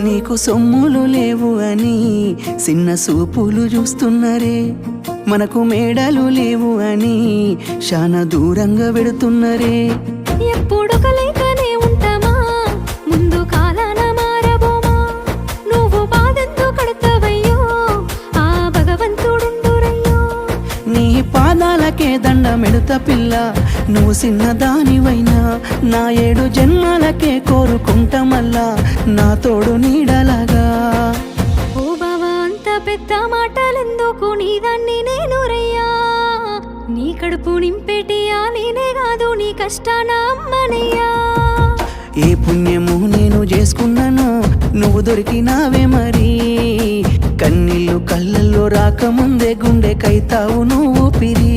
నీకు సొమ్ములు లేవు అని చిన్న సూపులు చూస్తున్నరే, మనకు మేడలు లేవు అని శానా దూరంగా పెడుతున్నరే. ఎప్పుడు కలైకనే ఉంటామా, ముందు కాలాన మారబోమా. నువ్వు బాధెంతో కడతావయ్యో, ఆ భగవంతుడుండురయ్యో. నీ పాదాలకే దండమెడుత పిల్ల, నువ్వు చిన్నదానివైనా నా 7 జన్మాలకే కోరుకుంటా మల్లా నా తోడు నీడలాగా. ఓ బావా అంత పెద్ద మాటలెందుకు, నీదాన్ని నేను రయ్యా. నీ కడుపు నింపేటియా నేనే కాదు, నీ కష్టాన అమ్మనయ్యా. ఏ పుణ్యము నేను చేసుకున్నానో నువ్వు దొరికినావే మరి. కన్నీళ్ళు కళ్ళల్లో రాకముందే గుండె కైతావు నువ్వు పిరి.